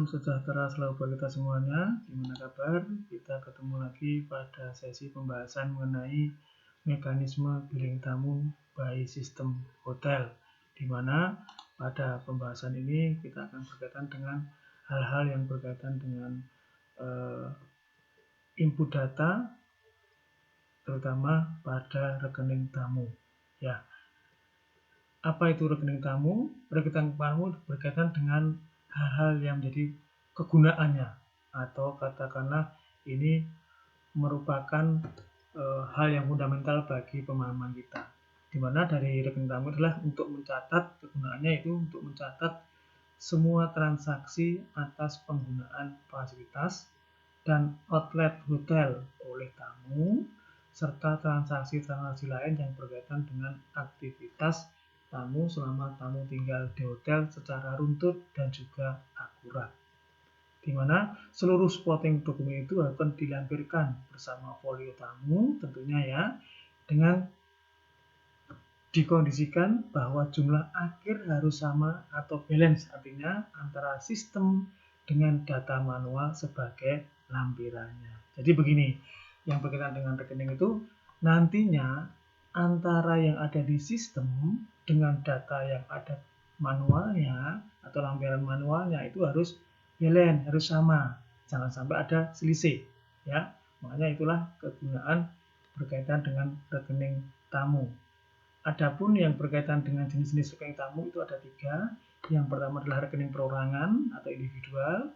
Salam sejahtera selalu buat kita semuanya. Gimana kabar? Kita ketemu lagi pada sesi pembahasan mengenai mekanisme billing tamu by sistem hotel. Di mana pada pembahasan ini kita akan berkaitan dengan hal-hal yang berkaitan dengan input data, terutama pada rekening tamu. Ya, apa itu rekening tamu? Rekening tamu berkaitan dengan hal-hal yang menjadi kegunaannya, atau katakanlah ini merupakan hal yang fundamental bagi pemahaman kita, di mana dari rekening tamu adalah untuk mencatat, kegunaannya itu untuk mencatat semua transaksi atas penggunaan fasilitas dan outlet hotel oleh tamu, serta transaksi-transaksi lain yang berkaitan dengan aktivitas tamu selama tamu tinggal di hotel secara runtut dan juga akurat, di mana seluruh supporting dokumen itu akan dilampirkan bersama folio tamu tentunya ya, dengan dikondisikan bahwa jumlah akhir harus sama atau balance, artinya antara sistem dengan data manual sebagai lampirannya. Jadi begini, yang berkaitan dengan rekening itu nantinya antara yang ada di sistem dengan data yang ada manualnya atau lampiran manualnya itu harus balance, harus sama, jangan sampai ada selisih ya. Makanya itulah kegunaan berkaitan dengan rekening tamu. Adapun yang berkaitan dengan jenis-jenis rekening tamu itu ada 3. Yang pertama adalah rekening perorangan atau individual,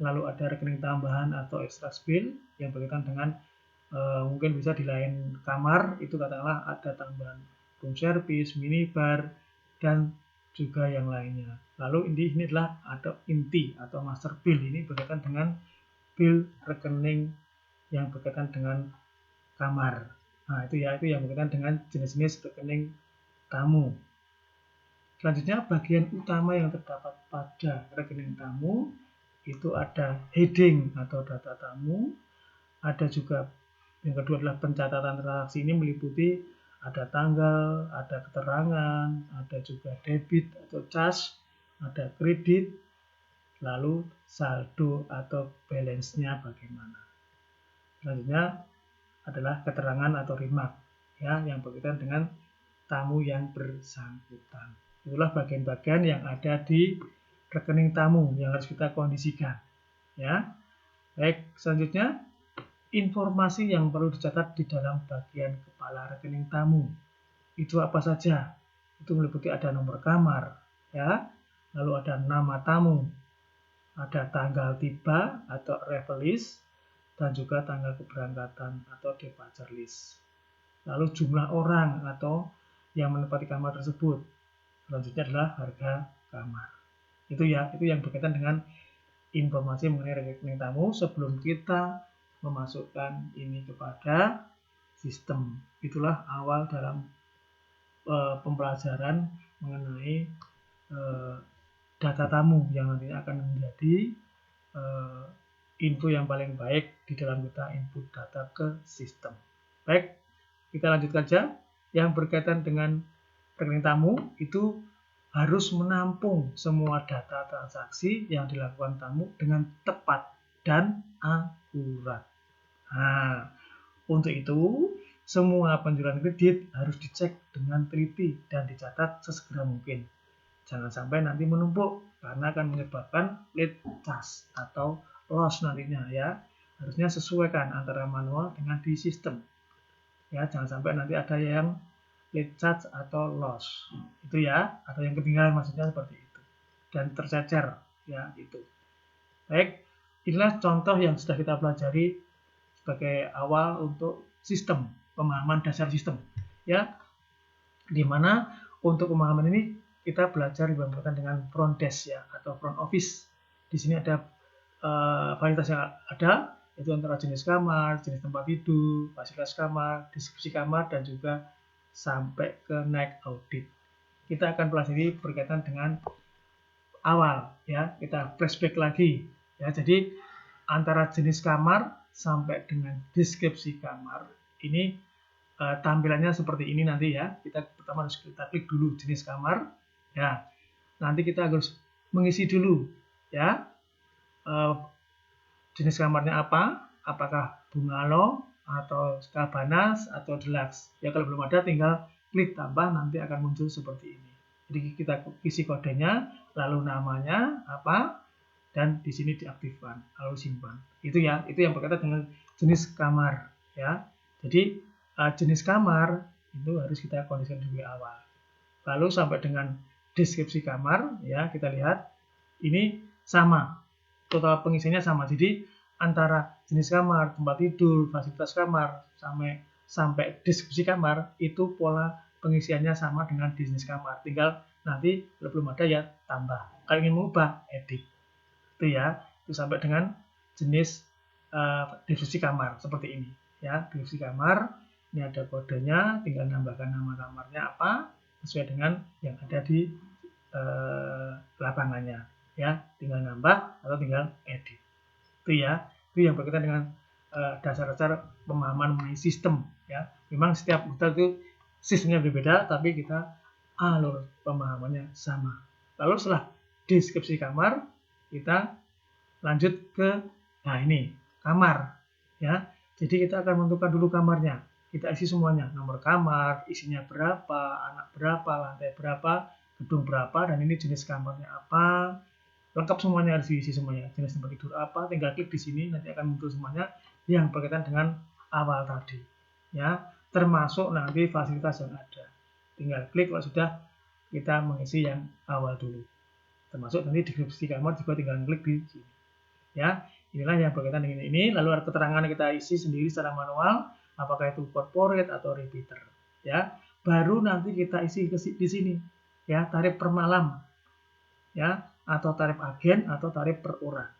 lalu ada rekening tambahan atau extra bill yang berkaitan dengan mungkin bisa di lain kamar, itu katakanlah ada tambahan room service, minibar, dan juga yang lainnya. Lalu ini adalah ada inti atau master bill, ini berkaitan dengan bill rekening yang berkaitan dengan kamar. Nah, itu yang berkaitan dengan jenis-jenis rekening tamu. Selanjutnya, bagian utama yang terdapat pada rekening tamu itu ada heading atau data tamu, ada juga yang kedua adalah pencatatan transaksi. Ini meliputi ada tanggal, ada keterangan, ada juga debit atau charge, ada kredit, lalu saldo atau balance-nya bagaimana. Selanjutnya adalah keterangan atau remark ya, yang berkaitan dengan tamu yang bersangkutan. Itulah bagian-bagian yang ada di rekening tamu yang harus kita kondisikan ya. Baik, selanjutnya informasi yang perlu dicatat di dalam bagian kepala rekening tamu itu apa saja? Itu meliputi ada nomor kamar ya, lalu ada nama tamu, ada tanggal tiba atau arrival list, dan juga tanggal keberangkatan atau departure list. Lalu jumlah orang atau yang menempati kamar tersebut. Selanjutnya adalah harga kamar. Itu yang berkaitan dengan informasi mengenai rekening tamu sebelum kita memasukkan ini kepada sistem. Itulah awal dalam pembelajaran mengenai data tamu yang nantinya akan menjadi info yang paling baik di dalam kita input data ke sistem. Baik, kita lanjutkan saja. Yang berkaitan dengan rekening tamu itu harus menampung semua data transaksi yang dilakukan tamu dengan tepat dan akurat. Nah, untuk itu semua penjualan kredit harus dicek dengan teliti dan dicatat sesegera mungkin. Jangan sampai nanti menumpuk karena akan menyebabkan late charge atau loss nantinya ya. Harusnya sesuaikan antara manual dengan di sistem. Ya, jangan sampai nanti ada yang late charge atau loss. Itu ya, atau yang ketinggalan maksudnya seperti itu. Dan tercecer ya itu. Baik, inilah contoh yang sudah kita pelajari sebagai awal untuk sistem, pemahaman dasar sistem ya, dimana untuk pemahaman ini kita belajar berkaitan dengan front desk ya, atau front office. Di sini ada fasilitas yang ada, itu antara jenis kamar, jenis tempat tidur, fasilitas kamar, deskripsi kamar, dan juga sampai ke naik audit. Kita akan pelajari berkaitan dengan awal ya, kita flashback lagi ya. Jadi antara jenis kamar sampai dengan deskripsi kamar ini tampilannya seperti ini nanti ya. Kita pertama harus kita klik dulu jenis kamar ya. Nanti kita harus mengisi dulu ya. jenis kamarnya apa, apakah bungalow atau Cabanas atau deluxe. Ya kalau belum ada tinggal klik tambah, nanti akan muncul seperti ini. Jadi kita isi kodenya, lalu namanya apa, dan di sini diaktifkan, lalu simpan. Itu ya, itu yang berkaitan dengan jenis kamar ya. Jadi jenis kamar itu harus kita kondisikan lebih awal. Lalu sampai dengan deskripsi kamar ya, kita lihat ini sama, total pengisiannya sama. Jadi antara jenis kamar, tempat tidur, fasilitas kamar sampai deskripsi kamar itu pola pengisiannya sama dengan jenis kamar. Tinggal nanti kalau belum ada ya tambah. Kalau ingin mengubah, edit. Itu ya, itu sampai dengan jenis deskripsi kamar seperti ini ya. Deskripsi kamar ini ada kodenya, tinggal nambahkan nama kamarnya apa sesuai dengan yang ada di lapangannya ya, tinggal nambah atau tinggal edit. Itu ya, itu yang berkaitan dengan dasar-dasar pemahaman mengenai sistem ya. Memang setiap hotel itu sistemnya berbeda, tapi kita alur pemahamannya sama. Lalu setelah deskripsi kamar, kita lanjut ke ini kamar ya. Jadi kita akan menentukan dulu kamarnya, kita isi semuanya, nomor kamar, isinya berapa, anak berapa, lantai berapa, gedung berapa, dan ini jenis kamarnya apa, lengkap semuanya, harus diisi semuanya. Jenis tempat tidur apa, tinggal klik di sini, nanti akan muncul semuanya yang berkaitan dengan awal tadi ya, termasuk nanti fasilitas yang ada. Tinggal klik kalau sudah kita mengisi yang awal dulu, termasuk nanti deskripsi kamar juga tinggal klik di sini ya. Inilah yang berkaitan dengan ini. Lalu ada keterangan kita isi sendiri secara manual, apakah itu corporate atau repeater ya. Baru nanti kita isi di sini ya, tarif per malam ya, atau tarif agen atau tarif per orang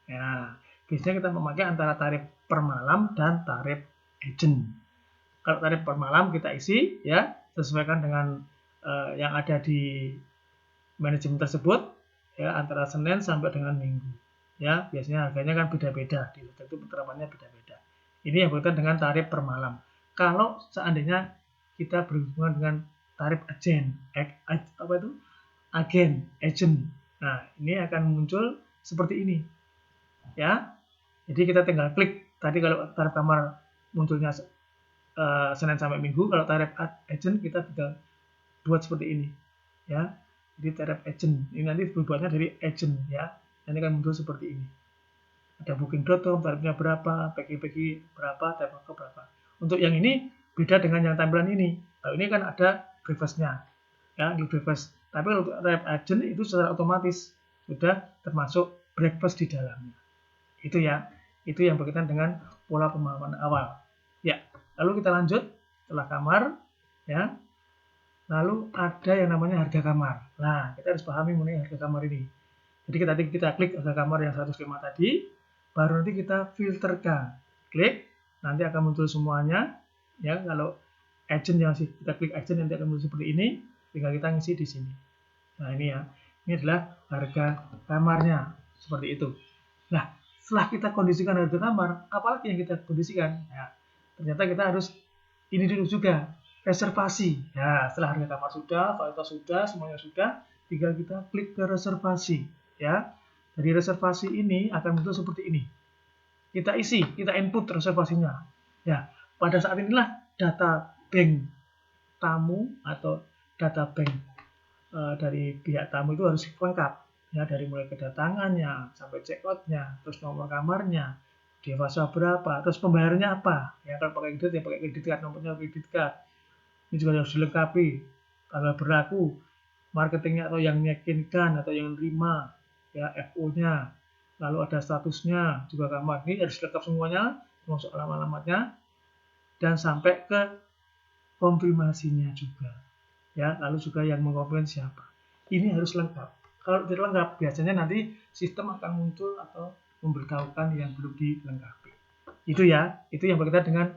ya. Biasanya kita memakai antara tarif per malam dan tarif agent. Kalau tarif per malam kita isi ya, sesuaikan dengan yang ada di manajemen tersebut ya, antara Senin sampai dengan Minggu ya. Biasanya harganya kan beda-beda, di hotel itu penerapannya beda-beda. Ini yang berkaitan dengan tarif per malam. Kalau seandainya kita berhubungan dengan tarif agen, apa itu, agen, agent, nah ini akan muncul seperti ini ya. Jadi kita tinggal klik. Tadi kalau tarif kamar munculnya Senin sampai Minggu, kalau tarif agent kita tinggal buat seperti ini ya. Jadi tarif agent ini nanti berbuatnya dari agent ya, nanti akan muncul seperti ini. Ada booking.com, tarifnya berapa, pagi-pagi berapa, tarif berapa. Untuk yang ini beda dengan yang tampilan ini. Kalau ini kan ada breakfast-nya ya, di breakfast. Tapi kalau untuk tarif agent itu secara otomatis sudah termasuk breakfast di dalamnya. Itu ya, itu yang berkaitan dengan pola pemahaman awal. Ya, lalu kita lanjut setelah kamar ya. Lalu ada yang namanya harga kamar. Nah, kita harus pahami mengenai harga kamar ini. Jadi kita klik harga kamar yang 105 tadi, baru nanti kita filterkan. Klik, nanti akan muncul semuanya. Ya, kalau agent yang kita klik agent nanti akan muncul seperti ini, tinggal kita ngisi di sini. Nah, ini ya. Ini adalah harga kamarnya seperti itu. Nah, setelah kita kondisikan harga kamar, apalagi yang kita kondisikan? Ya, ternyata kita harus ini dulu juga, reservasi. Ya, setelah harga kamar sudah, fasilitas sudah, semuanya sudah, tinggal kita klik ke reservasi. Ya, dari reservasi ini akan muncul seperti ini. Kita isi, kita input reservasinya. Ya, pada saat inilah data bank tamu atau data bank dari pihak tamu itu harus lengkap. Ya, dari mulai kedatangannya sampai check out-nya, terus nomor kamarnya, dia fase berapa, terus pembayarannya apa. Ya, kalau pakai kredit ya pakai kredit card, nomornya kredit card. Ini juga harus dilengkapi, tanggal berlaku, marketingnya atau yang meyakinkan atau yang menerima, ya FO-nya, lalu ada statusnya juga kamar. Ini harus lengkap semuanya, termasuk alamat-alamatnya, dan sampai ke konfirmasinya juga. Ya, lalu juga yang mengkonfirmasi siapa. Ini harus lengkap. Kalau tidak lengkap, biasanya nanti sistem akan muncul atau memberitahukan yang belum dilengkapi. Itu ya, itu yang berkaitan dengan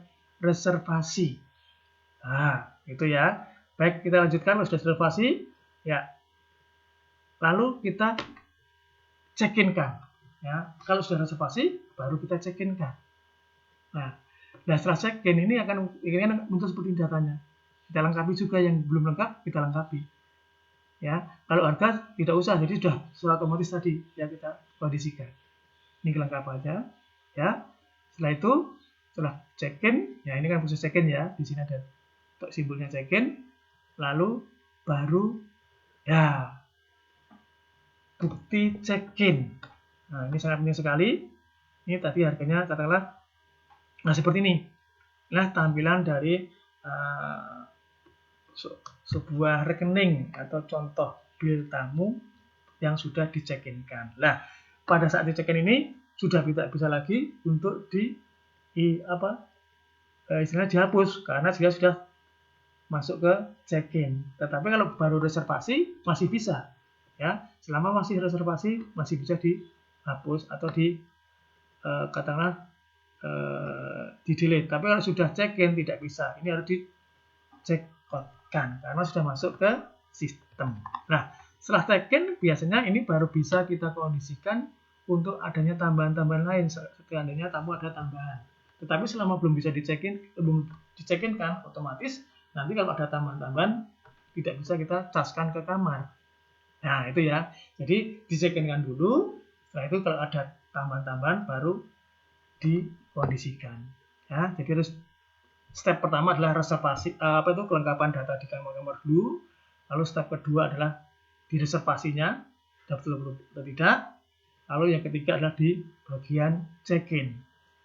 reservasi. Nah, itu ya. Baik, kita lanjutkan. Sudah reservasi, ya. Lalu kita check-in-kan. Ya, kalau sudah reservasi, baru kita check-in-kan. Nah, setelah check-in ini akan muncul seperti datanya. Kita lengkapi juga yang belum lengkap, kita lengkapi. Ya, kalau harga tidak usah, jadi sudah secara otomatis tadi ya kita kondisikan. Ini kelengkapannya, ya. Setelah itu, setelah check-in, ya ini kan proses check-in ya. Di sini ada simbolnya check-in, lalu baru ya bukti check-in. Nah, ini sangat penting sekali. Ini tadi harganya katakanlah, nah seperti ini. Nah, tampilan dari sebuah rekening atau contoh bil tamu yang sudah di check-in-kan. Nah, pada saat di check-in ini sudah tidak bisa lagi untuk istilahnya dihapus karena dia sudah masuk ke check-in. Tetapi kalau baru reservasi masih bisa, ya. Selama masih reservasi masih bisa dihapus atau katakanlah di delete. Tapi kalau sudah check-in tidak bisa. Ini harus di check out kan karena sudah masuk ke sistem. Nah, setelah check-in biasanya ini baru bisa kita kondisikan untuk adanya tambahan-tambahan lain. Seandainya tamu ada tambahan. Tetapi selama belum bisa belum di-check-in kan otomatis nanti kalau ada tambahan-tambahan tidak bisa kita caskan ke kamar. Nah, itu ya. Jadi di-check-in kan dulu. Setelah itu kalau ada tambahan-tambahan baru dikondisikan. Ya, jadi harus step pertama adalah reservasi kelengkapan data di kamar-kamar dulu. Lalu step kedua adalah di reservasinya, betul atau tidak. Lalu yang ketiga adalah di bagian check-in.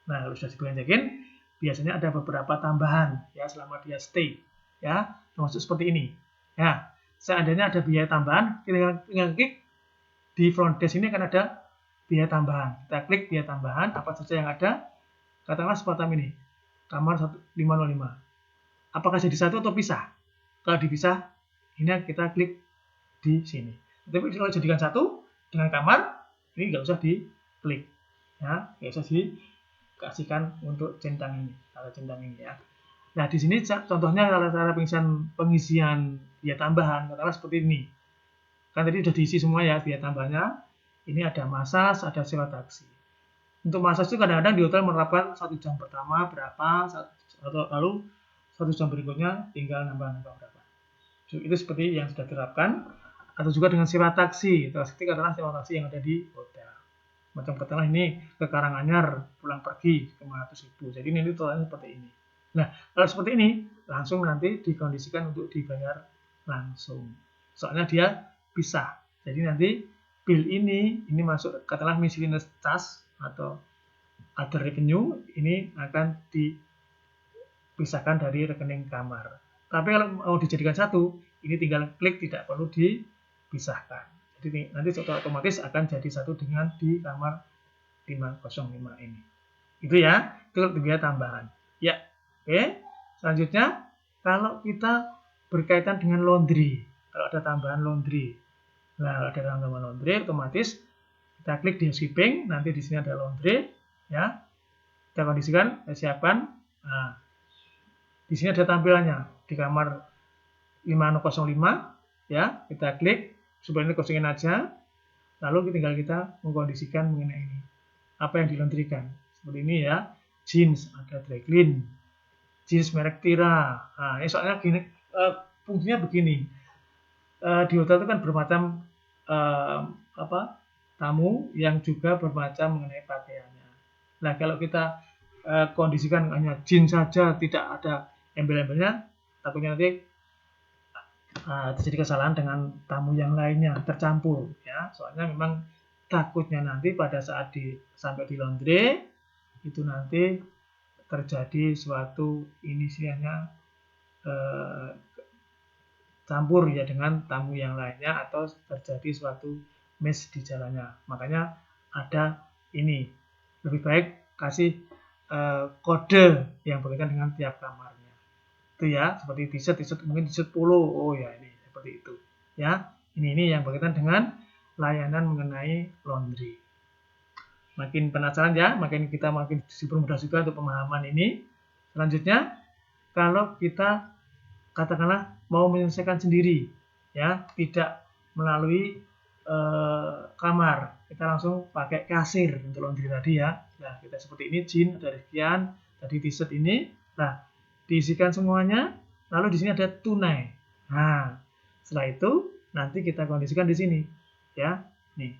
Nah, kalau sudah di bagian check-in, biasanya ada beberapa tambahan ya selama dia stay. Ya, termasuk seperti ini. Ya, seandainya ada biaya tambahan, kita tinggal klik di front desk ini akan ada biaya tambahan. Kita klik biaya tambahan, apa saja yang ada. Katakanlah semacam ini. Kamar 505. Apakah jadi satu atau pisah? Kalau dipisah, ini kita klik di sini. Tapi kalau jadikan satu dengan kamar, ini nggak usah diklik, ya, nggak usah dikasihkan untuk centang ini, kalau centang ini ya. Nah di sini contohnya cara pengisian biaya tambahan, katakanlah seperti ini. Kan tadi sudah diisi semua ya biaya tambahnya. Ini ada massage, ada sewa taksi. Untuk massage itu kadang-kadang di hotel menerapkan 1 jam pertama berapa, lalu 1 jam berikutnya tinggal nambah-nambah berapa. Itu seperti yang sudah diterapkan. Atau juga dengan sewa taksi. Taksi adalah sewa taksi yang ada di hotel. Macam katakanlah ini ke Karanganyar pulang pergi 500.000. Jadi ini totalnya seperti ini. Nah, kalau seperti ini langsung nanti dikondisikan untuk dibayar langsung. Soalnya dia pisah. Jadi nanti bill ini masuk katakanlah miscellaneous charge atau other revenue, ini akan dipisahkan dari rekening kamar. Tapi kalau mau dijadikan satu, ini tinggal klik, tidak perlu dipisahkan. Jadi nanti otomatis akan jadi satu dengan di kamar 505 ini. Itu ya, itu biaya tambahan. Ya, oke. Selanjutnya, kalau kita berkaitan dengan laundry, kalau ada tambahan laundry, nah ada tambahan laundry, otomatis kita klik di housekeeping, nanti di sini ada laundry, ya. Kita kondisikan, kita siapkan. Nah, di sini ada tampilannya di kamar 505, ya. Kita klik supaya ini kosongin aja. Lalu tinggal kita mengkondisikan mengenai ini. Apa yang dilaundrykan? Seperti ini ya. Jeans, ada dry clean. Jeans merek Tira. Nah, ini soalnya gini, fungsinya begini. Di hotel itu kan bermacam tamu yang juga bermacam mengenai pakaiannya. Nah, kalau kita kondisikan hanya jeans saja, tidak ada embel-embelnya, takutnya nanti terjadi kesalahan dengan tamu yang lainnya, tercampur. Ya, soalnya memang takutnya nanti pada saat sampai di laundry, itu nanti terjadi suatu inisialnya campur ya dengan tamu yang lainnya atau terjadi suatu miss di jalannya. Makanya ada ini. Lebih baik kasih kode yang berkaitan dengan tiap kamarnya. Itu ya, seperti t-shirt mungkin t-shirt polo. Oh ya, ini seperti itu. Ya, ini yang berkaitan dengan layanan mengenai laundry. Makin penasaran ya, makin kita dipermudah juga untuk pemahaman ini. Selanjutnya, kalau kita katakanlah mau menyelesaikan sendiri, ya, tidak melalui kamar, kita langsung pakai kasir untuk laundry tadi ya. Nah, kita seperti ini, jeans ada sekian, tadi t-shirt ini, nah diisikan semuanya, lalu di sini ada tunai. Nah, setelah itu nanti kita kondisikan di sini, ya. Nih,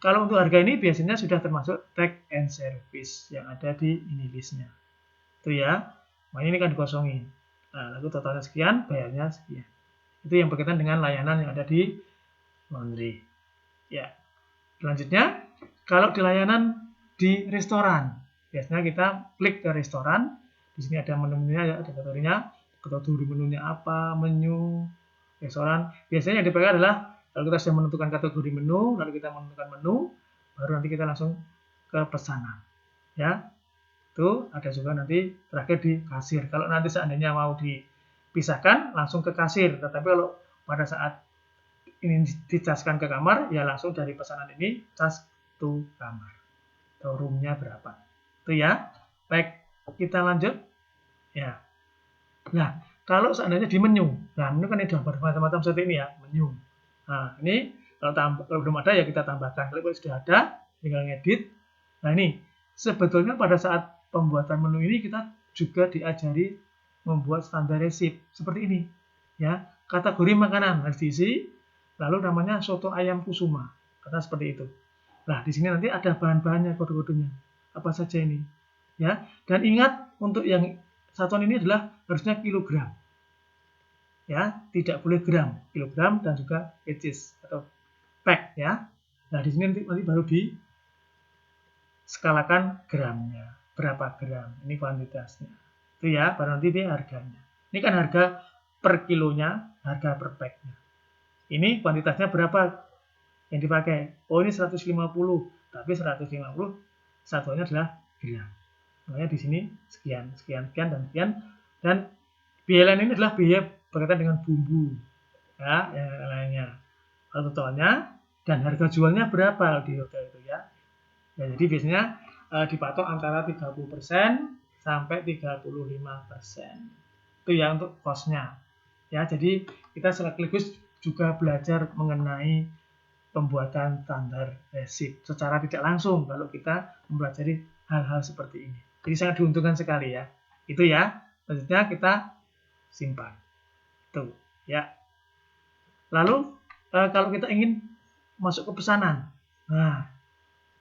Kalau untuk harga ini biasanya sudah termasuk tag and service yang ada di ini listnya. Itu ya. Makanya ini kan dikosongin. Nah, lalu totalnya sekian, bayarnya sekian. Itu yang berkaitan dengan layanan yang ada di laundry. Ya. Selanjutnya, kalau di layanan di restoran, biasanya kita klik ke restoran. Di sini ada menu-nya, ya, ada kategori menunya apa, menu restoran. Biasanya yang dipakai adalah kalau kita sudah menentukan kategori menu, lalu kita menentukan menu, baru nanti kita langsung ke pesanan. Ya, itu ada juga nanti terakhir di kasir. Kalau nanti seandainya mau dipisahkan, langsung ke kasir. Tetapi kalau pada saat ini dicaskan ke kamar, ya langsung dari pesanan ini cas to kamar. Atau roomnya berapa. Itu ya. Baik, kita lanjut. Ya. Nah, kalau seandainya di menu, nah menu kan ada bermacam-macam seperti ini ya, menu. Nah, ini kalau belum ada ya kita tambahkan. Kalau sudah ada, tinggal ngedit. Nah, ini sebetulnya pada saat pembuatan menu ini kita juga diajari membuat standar resep seperti ini. Ya, kategori makanan harus diisi, lalu namanya soto ayam kusuma. Karena seperti itu. Nah, di sini nanti ada bahan-bahannya, kode-kodenya. Apa saja ini? Ya, dan ingat untuk yang satuan ini adalah harusnya kilogram. Ya, tidak boleh gram, kilogram dan juga inches atau pack ya. Nah, di sini nanti baru diskalakan gramnya, berapa gram, ini kuantitasnya. Itu ya, baru nanti ini harganya. Ini kan harga per kilonya, harga per packnya. Ini kuantitasnya berapa yang dipakai? Oh, ini 150, tapi 150 satuannya adalah gram. Makanya di sini sekian, sekian, sekian, dan sekian. Dan biaya lain ini adalah biaya berkaitan dengan bumbu. Ya, yang lainnya. Kalau totalnya dan harga jualnya berapa di hotel itu ya. Ya, jadi biasanya dipatok antara 30% sampai 35%. Itu ya untuk cost-nya. Ya, jadi kita sekaligus juga belajar mengenai pembuatan standar resip secara tidak langsung kalau kita mempelajari hal-hal seperti ini. Jadi sangat diuntungkan sekali ya. Itu ya. Selanjutnya kita simpan. Tuh, ya. Lalu kalau kita ingin masuk ke pesanan. Nah,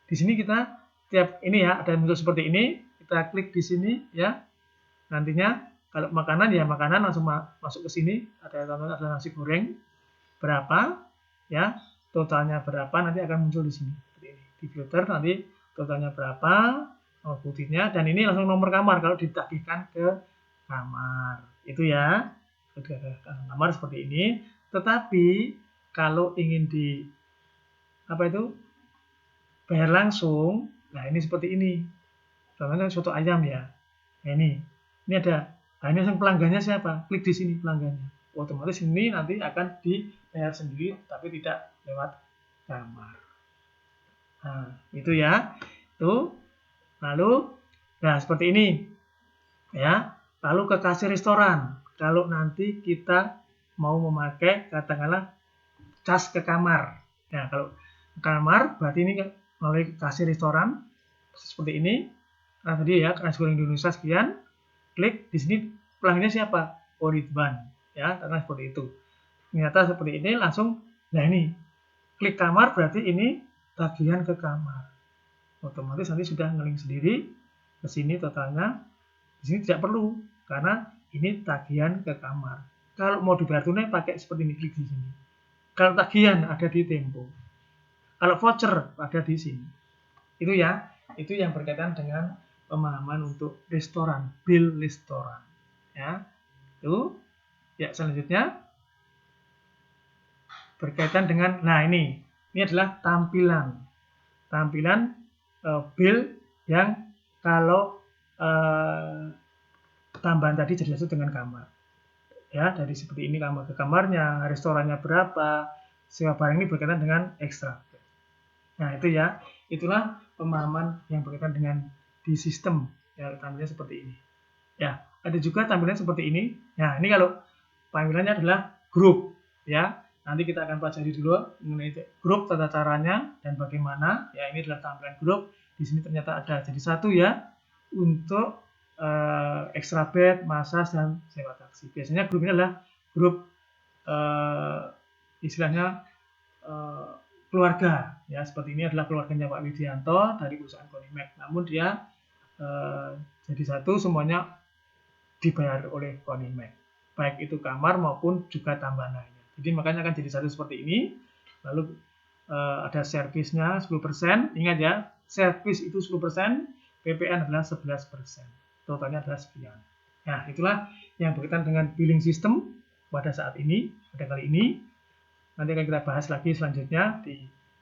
di sini kita tiap ini ya ada bentuk seperti ini, kita klik di sini ya. Nantinya kalau makanan ya makanan langsung masuk ke sini, ada nasi goreng berapa ya, totalnya berapa nanti akan muncul di sini. Di filter nanti totalnya berapa, nomor putihnya, dan ini langsung nomor kamar kalau ditagihkan ke kamar. Itu ya, ke kamar seperti ini. Tetapi kalau ingin di bayar langsung, nah ini seperti ini. Contohnya soto ayam ya. Nah ini ada. Nah ini langsung pelanggannya siapa? Klik di sini pelanggannya. Otomatis ini nanti akan dibayar sendiri, tapi tidak lewat kamar. Nah, itu ya. Tuh. Lalu, nah seperti ini. Ya. Lalu ke kasir restoran. Kalau nanti kita mau memakai katakanlah cas ke kamar. Nah, kalau ke kamar berarti ini melalui kasir restoran seperti ini. Nah, tadi ya nasi goreng Indonesia sekian. Klik di sini pelanggannya siapa? Ridwan. Ya, karena seperti itu. Ternyata seperti ini langsung. Nah ini klik kamar berarti ini tagihan ke kamar. Otomatis nanti sudah ngeling sendiri ke sini totalnya. Di sini tidak perlu karena ini tagihan ke kamar. Kalau mau dibayar tunai pakai seperti ini, klik di sini. Kalau tagihan ada di Tempo. Kalau voucher ada di sini. Itu ya, itu yang berkaitan dengan pemahaman untuk restoran, bill restoran. Ya, itu. Ya, selanjutnya berkaitan dengan, nah ini adalah tampilan bill yang kalau tambahan tadi jadi satu dengan kamar. Ya, dari seperti ini kamar ke kamarnya, restorannya berapa, sewa barang ini berkaitan dengan ekstra. Nah, itu ya, itulah pemahaman yang berkaitan dengan di sistem, ya, tampilannya seperti ini. Ya, ada juga tampilan seperti ini. Nah, ini kalau tampilannya adalah grup, ya. Nanti kita akan pelajari dulu mengenai grup, tata caranya dan bagaimana. Ya, ini adalah tampilan grup. Di sini ternyata ada jadi satu ya untuk extra bed, massage dan sewa taksi. Biasanya grup ini adalah grup istilahnya keluarga Ya, seperti ini adalah keluarganya Pak Widianto dari perusahaan Konimek. Namun dia jadi satu, semuanya dibayar oleh Konimek. Baik itu kamar maupun juga tambahan lainnya. Jadi makanya akan jadi satu seperti ini. Lalu ada servisnya 10%. Ingat ya, servis itu 10%, PPN adalah 11%. Totalnya adalah sekian. Nah, itulah yang berkaitan dengan billing system pada saat ini, pada kali ini. Nanti akan kita bahas lagi selanjutnya di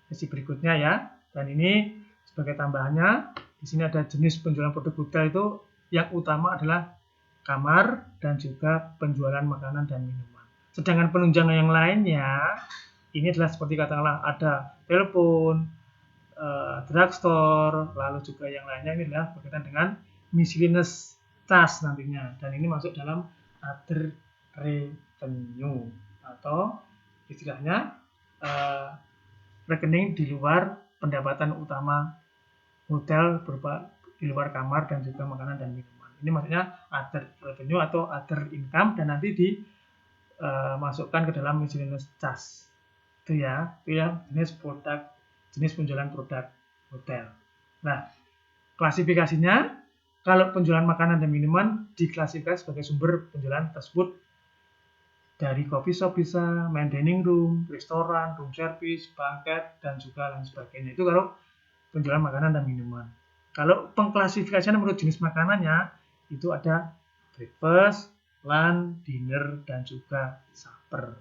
sesi berikutnya ya. Dan ini sebagai tambahannya, di sini ada jenis penjualan produk hotel itu yang utama adalah kamar dan juga penjualan makanan dan minuman. Sedangkan penunjang yang lainnya, ini adalah seperti katakanlah ada telepon, drugstore, lalu juga yang lainnya ini adalah berkaitan dengan miscellaneous charge nantinya. Dan ini masuk dalam other revenue atau istilahnya rekening di luar pendapatan utama hotel berupa di luar kamar dan juga makanan dan minuman. Ini maksudnya other revenue atau other income dan nanti dimasukkan ke dalam miscellaneous charge. Itu ya jenis produk, jenis penjualan produk hotel. Nah, klasifikasinya kalau penjualan makanan dan minuman diklasifikasi sebagai sumber penjualan tersebut dari coffee shop bisa, main dining room, restoran, room service, banquet, dan juga lain sebagainya. Itu kalau penjualan makanan dan minuman. Kalau pengklasifikasian menurut jenis makanannya, itu ada breakfast, lunch, dinner, dan juga supper.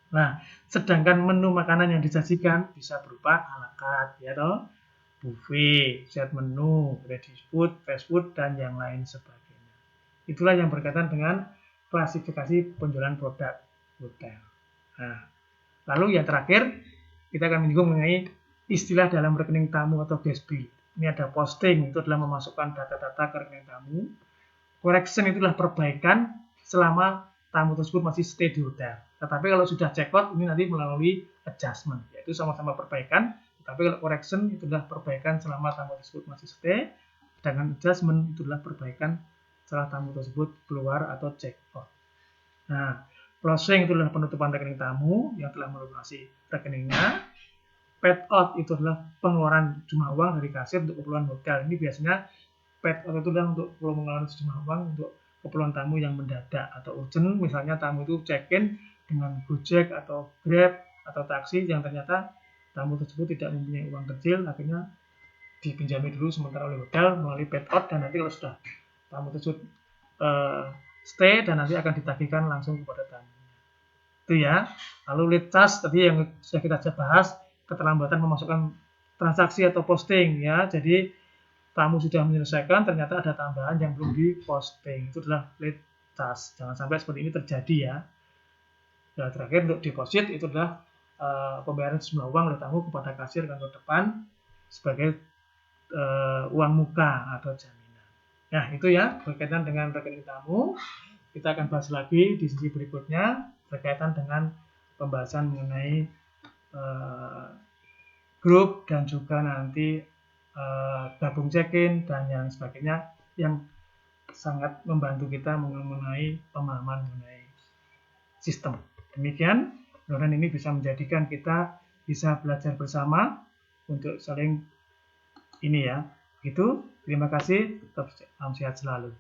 Nah, sedangkan menu makanan yang disajikan bisa berupa a la carte, ya toh, buffet, set menu, ready food, fast food, dan yang lain sebagainya. Itulah yang berkaitan dengan klasifikasi penjualan produk hotel. Nah, lalu yang terakhir, kita akan menyinggung mengenai istilah dalam rekening tamu atau guest bill. Ini ada posting, itu adalah memasukkan data-data ke rekening tamu. Correction itu adalah perbaikan selama tamu tersebut masih stay di hotel. Tetapi kalau sudah check out, ini nanti melalui adjustment, yaitu sama-sama perbaikan. Tapi kalau correction itu adalah perbaikan selama tamu tersebut masih stay, sedangkan adjustment itu adalah perbaikan setelah tamu tersebut keluar atau check out. Nah, closing itu adalah penutupan rekening tamu yang telah melunasi rekeningnya. Paid out itu adalah pengeluaran jumlah uang dari kasir untuk keperluan hotel. Ini biasanya paid out itu adalah untuk pengeluaran sejumlah uang untuk keperluan tamu yang mendadak atau urgent. Misalnya tamu itu check-in dengan Gojek atau Grab atau taksi yang ternyata tamu tersebut tidak mempunyai uang kecil, akhirnya dipinjami dulu sementara oleh hotel melalui paid out, dan nanti kalau sudah tamu tersebut stay dan nanti akan ditagihkan langsung kepada tamu. Itu ya. Lalu late charge tadi yang sudah kita bahas, keterlambatan memasukkan transaksi atau posting ya. Jadi tamu sudah menyelesaikan, ternyata ada tambahan yang belum diposting. Itu adalah late charge. Jangan sampai seperti ini terjadi ya. Dan terakhir untuk deposit itu adalah pembayaran sejumlah uang oleh tamu kepada kasir kantor depan sebagai uang muka atau jaminan. Nah, itu ya berkaitan dengan rekening tamu. Kita akan bahas lagi di sesi berikutnya berkaitan dengan pembahasan mengenai grup dan juga nanti gabung check-in dan yang sebagainya yang sangat membantu kita mengenai pemahaman mengenai sistem. Demikian, mudah-mudahan ini bisa menjadikan kita bisa belajar bersama untuk saling ini ya. Begitu, terima kasih, tetap sehat selalu.